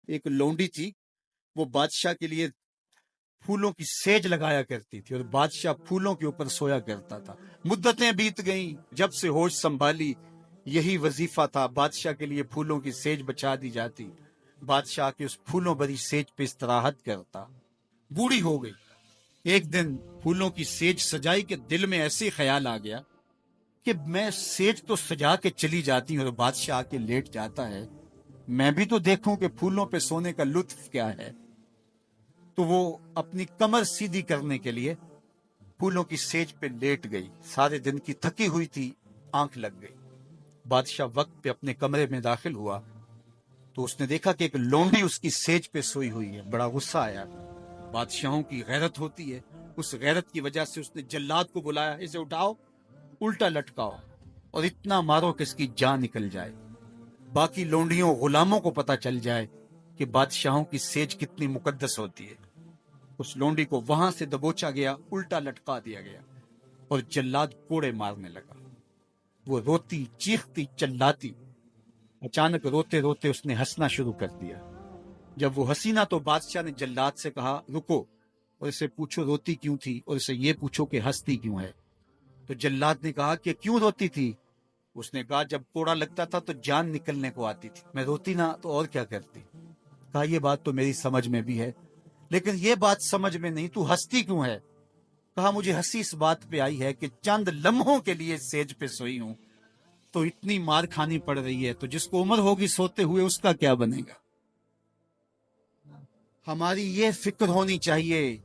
ایک لونڈی تھی، وہ بادشاہ کے لیے پھولوں کی سیج لگایا کرتی تھی اور بادشاہ پھولوں کے اوپر سویا کرتا تھا۔ مدتیں بیت گئیں، جب سے ہوش سنبھالی یہی وظیفہ تھا، بادشاہ کے لیے پھولوں کی سیج بچھا دی جاتی، بادشاہ کے اس پھولوں بھری سیج پہ استراحت کرتا۔ بوڑھی ہو گئی، ایک دن پھولوں کی سیج سجائی کہ دل میں ایسے خیال آ گیا کہ میں سیج تو سجا کے چلی جاتی ہوں اور بادشاہ آ کے لیٹ جاتا ہے، میں بھی تو دیکھوں کہ پھولوں پہ سونے کا لطف کیا ہے۔ تو وہ اپنی کمر سیدھی کرنے کے لیے پھولوں کی سیج پہ لیٹ گئی، سارے دن کی تھکی ہوئی تھی، آنکھ لگ گئی۔ بادشاہ وقت پہ اپنے کمرے میں داخل ہوا تو اس نے دیکھا کہ ایک لونڈی اس کی سیج پہ سوئی ہوئی ہے، بڑا غصہ آیا۔ بادشاہوں کی غیرت ہوتی ہے، اس غیرت کی وجہ سے اس نے جلاد کو بلایا، اسے اٹھاؤ، الٹا لٹکاؤ اور اتنا مارو کہ اس کی جان نکل جائے، باقی لونڈیوں غلاموں کو پتہ چل جائے کہ بادشاہوں کی سیج کتنی مقدس ہوتی ہے۔ اس لونڈی کو وہاں سے دبوچا گیا، الٹا لٹکا دیا گیا اور جلاد کوڑے مارنے لگا۔ وہ روتی چیختی چلاتی، اچانک روتے روتے اس نے ہنسنا شروع کر دیا۔ جب وہ ہنسی نہ تو بادشاہ نے جلاد سے کہا رکو اور اسے پوچھو روتی کیوں تھی، اور اسے یہ پوچھو کہ ہنستی کیوں ہے۔ تو جلاد نے کہا کہ کیوں روتی تھی؟ اس نے کہا جب کوڑا لگتا تھا تو جان نکلنے کو آتی تھی، میں روتی نہ تو اور کیا کرتی۔ کہا یہ بات تو میری سمجھ میں بھی ہے، لیکن یہ بات سمجھ میں نہیں، تو ہنستی کیوں ہے؟ کہا مجھے ہنسی اس بات پہ آئی ہے کہ چند لمحوں کے لیے سیج پہ سوئی ہوں تو اتنی مار کھانی پڑ رہی ہے، تو جس کو عمر ہوگی سوتے ہوئے اس کا کیا بنے گا۔ ہماری یہ فکر ہونی چاہیے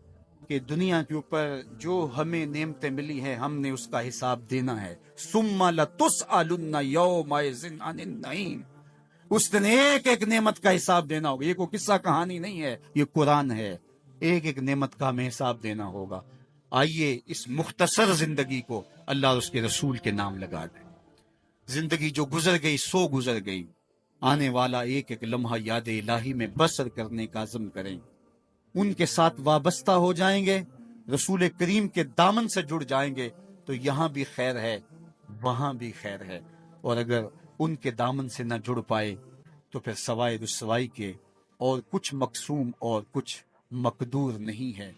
کہ دنیا کے اوپر جو ہمیں نعمتیں ملی ہیں ہم نے اس کا حساب دینا ہے۔ ثم لتسألن یومئذ عن النعیم، اس دن ایک ایک نعمت کا حساب دینا ہوگا۔ یہ کوئی قصہ کہانی نہیں ہے، یہ قرآن ہے، ایک ایک نعمت کا ہمیں حساب دینا ہوگا۔ آئیے اس مختصر زندگی کو اللہ اور اس کے رسول کے نام لگا دیں۔ زندگی جو گزر گئی سو گزر گئی، آنے والا ایک ایک لمحہ یاد الہی میں بسر کرنے کا عزم کریں، ان کے ساتھ وابستہ ہو جائیں گے، رسول کریم کے دامن سے جڑ جائیں گے تو یہاں بھی خیر ہے، وہاں بھی خیر ہے، اور اگر ان کے دامن سے نہ جڑ پائے تو پھر سوائے رسوائی کے اور کچھ مقسوم اور کچھ مقدور نہیں ہے۔